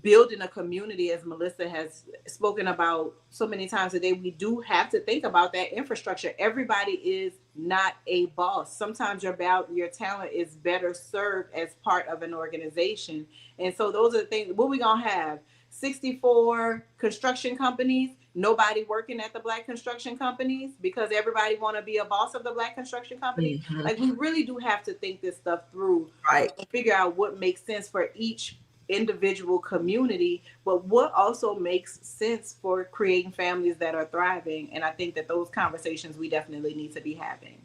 building a community, as Melissa has spoken about so many times today, we do have to think about that infrastructure. Everybody is not a boss. Sometimes your talent is better served as part of an organization. And so those are the things. What we gonna have? 64 construction companies, nobody working at the black construction companies because everybody want to be a boss of the black construction company. Mhm. Like, we really do have to think this stuff through, Right. and figure out what makes sense for each individual community, but what also makes sense for creating families that are thriving. And I think that those conversations we definitely need to be having.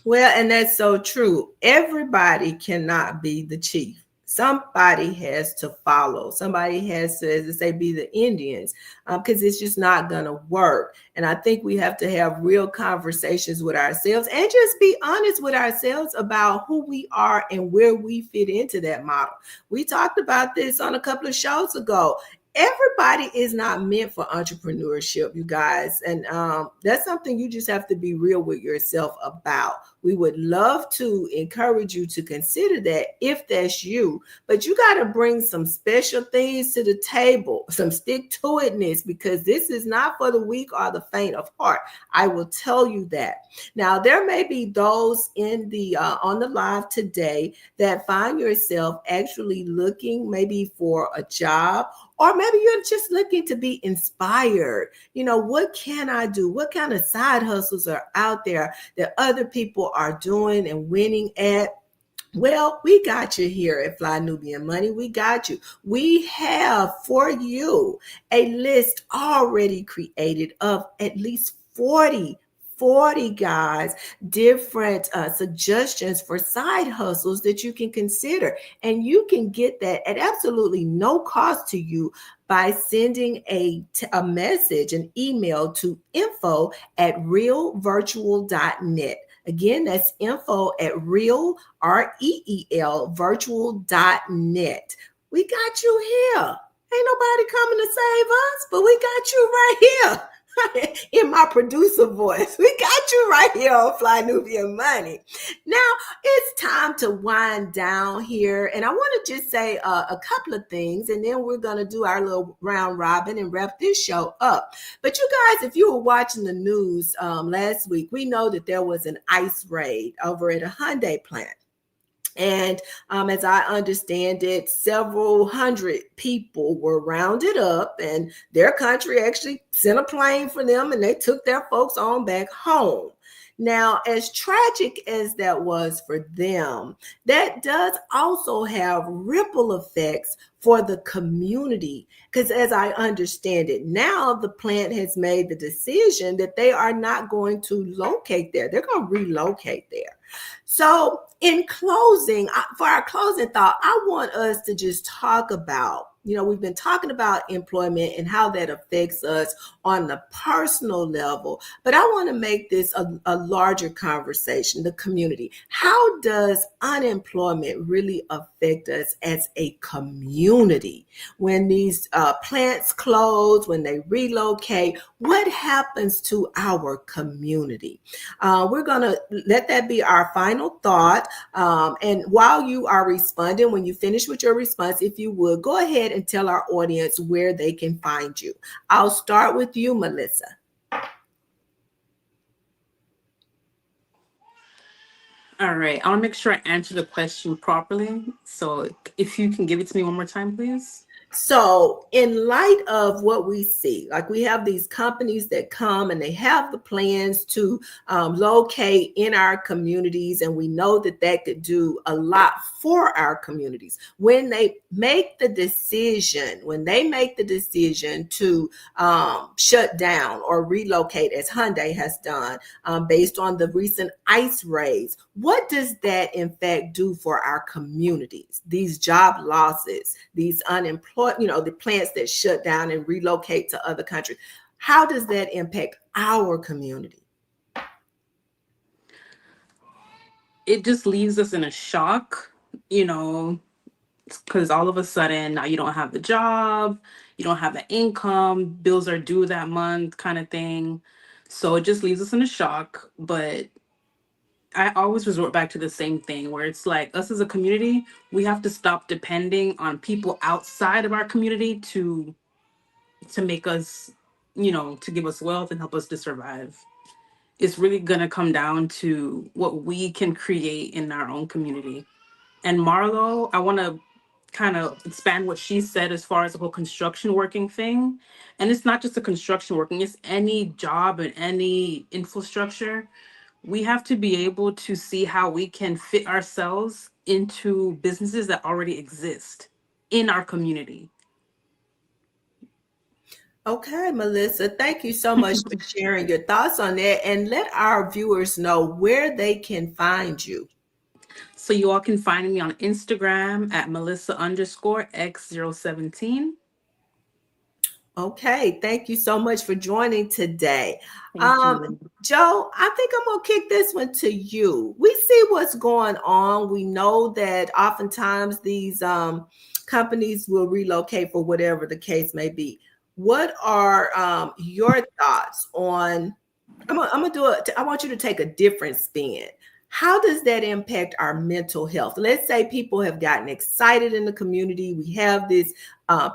Well, and that's so true. Everybody cannot be the chief. Somebody has to follow. Somebody has to, as they say, be the Indians, because it's just not going to work. And I think we have to have real conversations with ourselves and just be honest with ourselves about who we are and where we fit into that model. We talked about this on a couple of shows ago. Everybody is not meant for entrepreneurship, you guys. And that's something you just have to be real with yourself about. We would love to encourage you to consider that if that's you, but you got to bring some special things to the table, some stick to itness, because this is not for the weak or the faint of heart. I will tell you that. Now, there may be those in the on the live today that find yourself actually looking maybe for a job, or maybe you're just looking to be inspired. You know, what can I do? What kind of side hustles are out there that other people are doing and winning at? Well, we got you here at Fly Nubian Money. We got you. We have for you a list already created of at least 40 guys, different suggestions for side hustles that you can consider. And you can get that at absolutely no cost to you by sending a message, an email to info@realvirtual.net. Again, that's info@reel, REEL, virtual.net. We got you here. Ain't nobody coming to save us, but we got you right here. In my producer voice, we got you right here on Fly Nubian Money. Now it's time to wind down here, and I want to just say a couple of things, and then we're going to do our little round robin and wrap this show up. But you guys, if you were watching the news last week, we know that there was an ICE raid over at a Hyundai plant. And as I understand it, several hundred people were rounded up, and their country actually sent a plane for them, and they took their folks on back home. Now, as tragic as that was for them, that does also have ripple effects for the community. Because as I understand it, now the plant has made the decision that they are not going to locate there. They're going to relocate there. So in closing, for our closing thought, I want us to just talk about, we've been talking about employment and how that affects us on the personal level, but I want to make this a larger conversation, the community. How does unemployment really affect us as a community? When these plants close, when they relocate, what happens to our community? We're going to let that be our final thought. And while you are responding, when you finish with your response, if you would, go ahead and tell our audience where they can find you. I'll start with you, Melissa. All right. I want to make sure I answer the question properly. So if you can give it to me one more time, please. So in light of what we see, like we have these companies that come and they have the plans to locate in our communities, and we know that that could do a lot for our communities. When they make the decision, to shut down or relocate, as Hyundai has done, based on the recent ICE raids, what does that in fact do for our communities? These job losses, these unemployed, the plants that shut down and relocate to other countries. How does that impact our community? It just leaves us in a shock, because all of a sudden now you don't have the job, you don't have the income, bills are due that month kind of thing. So it just leaves us in a shock. But I always resort back to the same thing where it's like us as a community, we have to stop depending on people outside of our community to make us, to give us wealth and help us to survive. It's really going to come down to what we can create in our own community. And Marlo, I want to kind of expand what she said as far as the whole construction working thing. And it's not just the construction working, it's any job and any infrastructure. We have to be able to see how we can fit ourselves into businesses that already exist in our community. Okay, Melissa, thank you so much for sharing your thoughts on that, and let our viewers know where they can find you. So you all can find me on Instagram at Melissa_X017. Okay, thank you so much for joining today. Thank you. Joe, I think I'm going to kick this one to you. We see what's going on. We know that oftentimes these companies will relocate for whatever the case may be. What are your thoughts on? I'm gonna do it. I want you to take a different spin. How does that impact our mental health? Let's say people have gotten excited in the community. We have this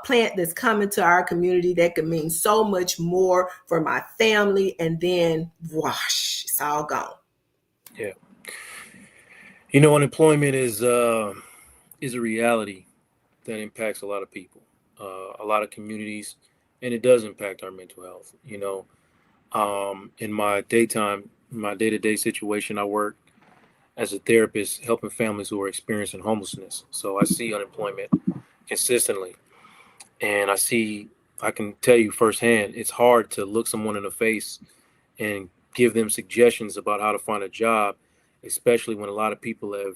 plant that's coming to our community that could mean so much more for my family, and then whoosh, it's all gone. Yeah. Unemployment is a reality that impacts a lot of people, a lot of communities, and it does impact our mental health. In my daytime, my day-to-day situation, I work as a therapist helping families who are experiencing homelessness. So I see unemployment consistently, and I can tell you firsthand, it's hard to look someone in the face and give them suggestions about how to find a job, especially when a lot of people have,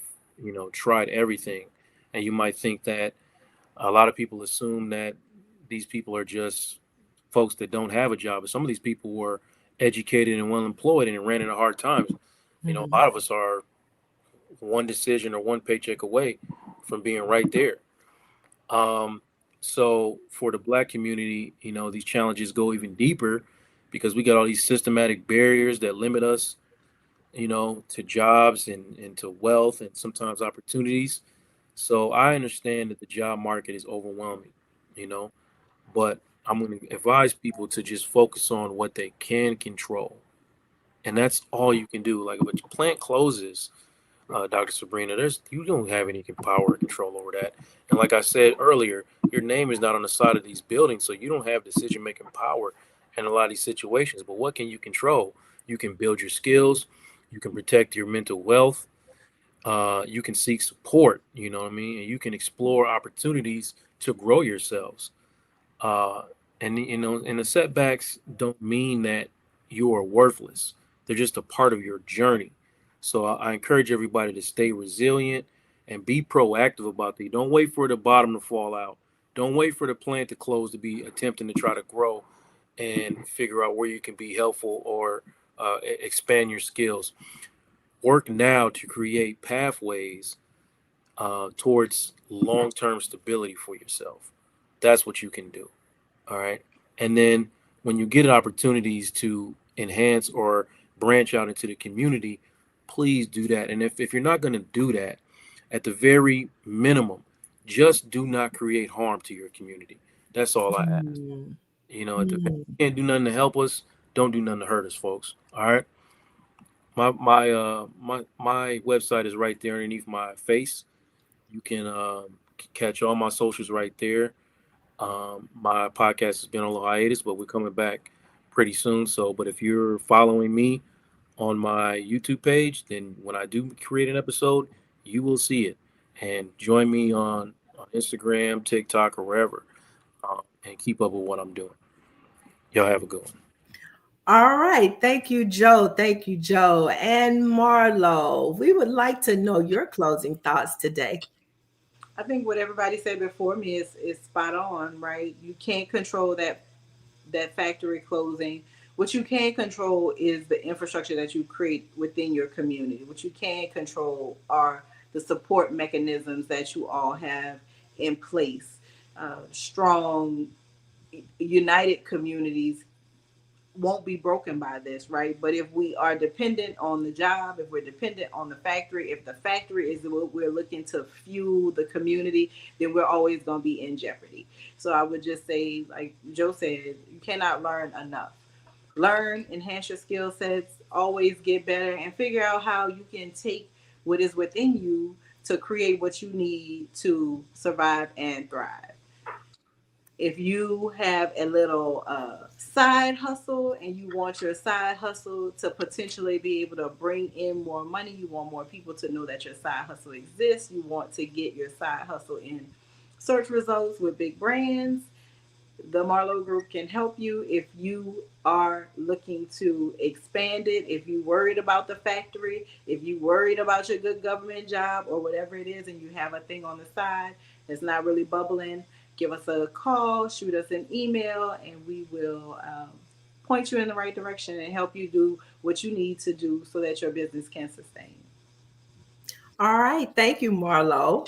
tried everything. And you might think that a lot of people assume that these people are just folks that don't have a job, but some of these people were educated and well employed and ran into hard times. A lot of us are one decision or one paycheck away from being right there. Um, so for the black community, these challenges go even deeper because we got all these systematic barriers that limit us, to jobs and to wealth and sometimes opportunities. So I understand that the job market is overwhelming, you know, but I'm going to advise people to just focus on what they can control. And that's all you can do. Like if a plant closes, Dr. Sabrina, you don't have any power or control over that. And like I said earlier, your name is not on the side of these buildings, so you don't have decision making power in a lot of these situations. But what can you control? You can build your skills, you can protect your mental wealth, you can seek support, you know what I mean? And you can explore opportunities to grow yourselves. Uh, and the setbacks don't mean that you are worthless. They're just a part of your journey. So I encourage everybody to stay resilient and be proactive about these. Don't wait for the bottom to fall out. Don't wait for the plant to close to be attempting to try to grow and figure out where you can be helpful or expand your skills. Work now to create pathways towards long-term stability for yourself. That's what you can do. All right. And then when you get opportunities to enhance or branch out into the community, please do that. And if you're not going to do that, at the very minimum, just do not create harm to your community. That's all I ask. At the you can't do nothing to help us, don't do nothing to hurt us, folks. All right. My website is right there underneath my face. You can catch all my socials right there. My podcast has been on a hiatus, but we're coming back pretty soon. So, but if you're following me on my YouTube page, then when I do create an episode, you will see it. And join me on Instagram, TikTok, or wherever, and keep up with what I'm doing. Y'all have a good one. All right. Thank you, Joe. Thank you, Joe. And Marlo, we would like to know your closing thoughts today. I think what everybody said before me is spot on, right? You can't control that factory closing. What you can control is the infrastructure that you create within your community. What you can control are the support mechanisms that you all have in place. Strong, united communities won't be broken by this, right? But if we are dependent on the job, if we're dependent on the factory, if the factory is what we're looking to fuel the community, then we're always going to be in jeopardy. So I would just say, like Joe said, you cannot learn enough. Learn, enhance your skill sets, always get better, and figure out how you can take what is within you to create what you need to survive and thrive. If you have a little side hustle and you want your side hustle to potentially be able to bring in more money, you want more people to know that your side hustle exists, you want to get your side hustle in search results with big brands, the Marlo Group can help you. If you are looking to expand it, if you worried about the factory, if you worried about your good government job or whatever it is, and you have a thing on the side that's not really bubbling, give us a call, shoot us an email, and we will point you in the right direction and help you do what you need to do so that your business can sustain. All right. Thank you, Marlo.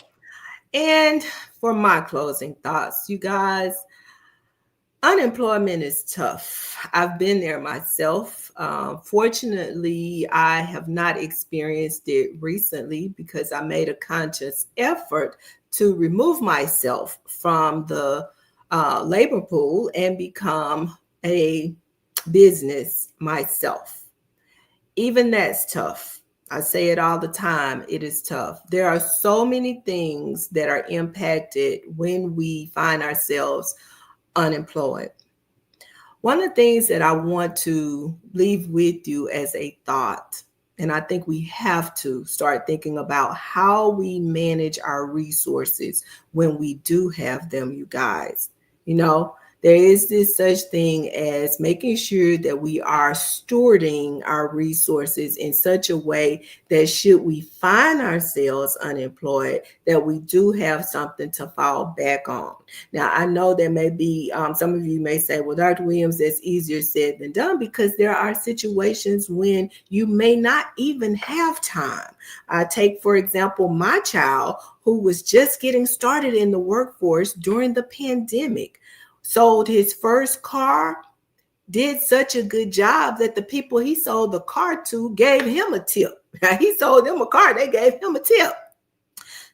And for my closing thoughts, you guys, unemployment is tough. I've been there myself. Fortunately, I have not experienced it recently because I made a conscious effort to remove myself from the labor pool and become a business myself. Even that's tough. I say it all the time. It is tough. There are so many things that are impacted when we find ourselves unemployed. One of the things that I want to leave with you as a thought, and I think we have to start thinking about how we manage our resources when we do have them, you guys. You know, there is this such thing as making sure that we are stewarding our resources in such a way that should we find ourselves unemployed, that we do have something to fall back on. Now, I know there may be some of you may say, well, Dr. Williams, that's easier said than done, because there are situations when you may not even have time. Take, for example, my child who was just getting started in the workforce during the pandemic, sold his first car, did such a good job that the people he sold the car to gave him a tip. He sold them a car, they gave him a tip.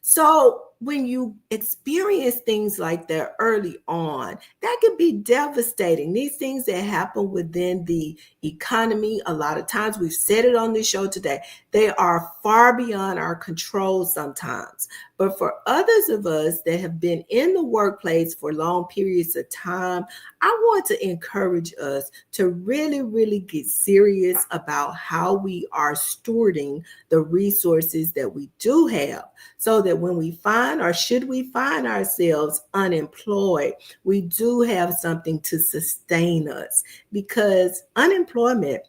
So when you experience things like that early on, that can be devastating. These things that happen within the economy, a lot of times, we've said it on this show today, they are far beyond our control sometimes. But for others of us that have been in the workplace for long periods of time, I want to encourage us to really, really get serious about how we are stewarding the resources that we do have, so that when we find, or should we find ourselves unemployed, we do have something to sustain us, because unemployment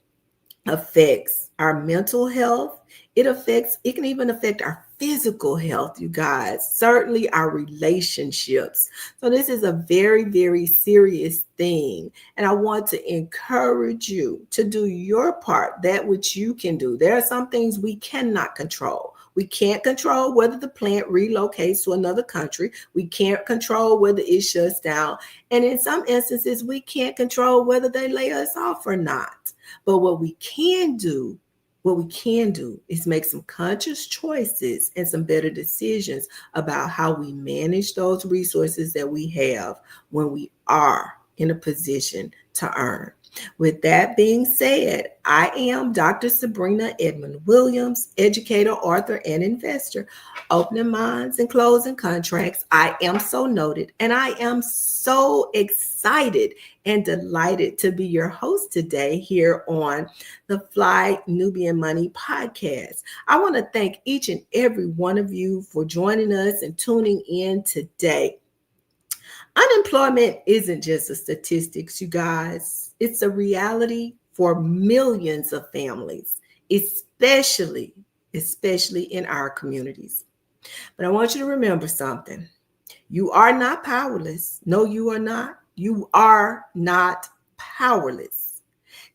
affects our mental health. It can even affect our physical health, you guys, certainly our relationships. So this is a very, very serious thing. And I want to encourage you to do your part, that which you can do. There are some things we cannot control. We can't control whether the plant relocates to another country. We can't control whether it shuts down. And in some instances, we can't control whether they lay us off or not. But what we can do is make some conscious choices and some better decisions about how we manage those resources that we have when we are in a position to earn. With that being said, I am Dr. Sabrina Edmond Williams, educator, author, and investor. Opening minds and closing contracts. I am so noted, and I am so excited and delighted to be your host today here on the Fly Nubian Money podcast. I want to thank each and every one of you for joining us and tuning in today. Unemployment isn't just a statistics, you guys. It's a reality for millions of families, especially in our communities. But I want you to remember something. You are not powerless. No, you are not. You are not powerless.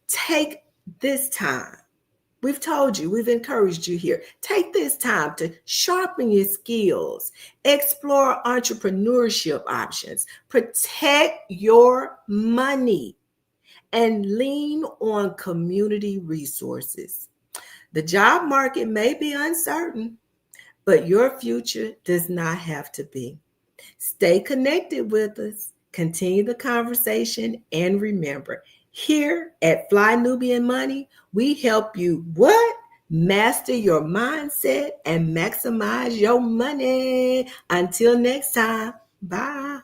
Take this time. We've told you, we've encouraged you here. Take this time to sharpen your skills, explore entrepreneurship options, protect your money, and lean on community resources. The job market may be uncertain, but your future does not have to be. Stay connected with us, continue the conversation, and remember, here at Fly Nubian Money, we help you what? Master your mindset and maximize your money. Until next time, bye.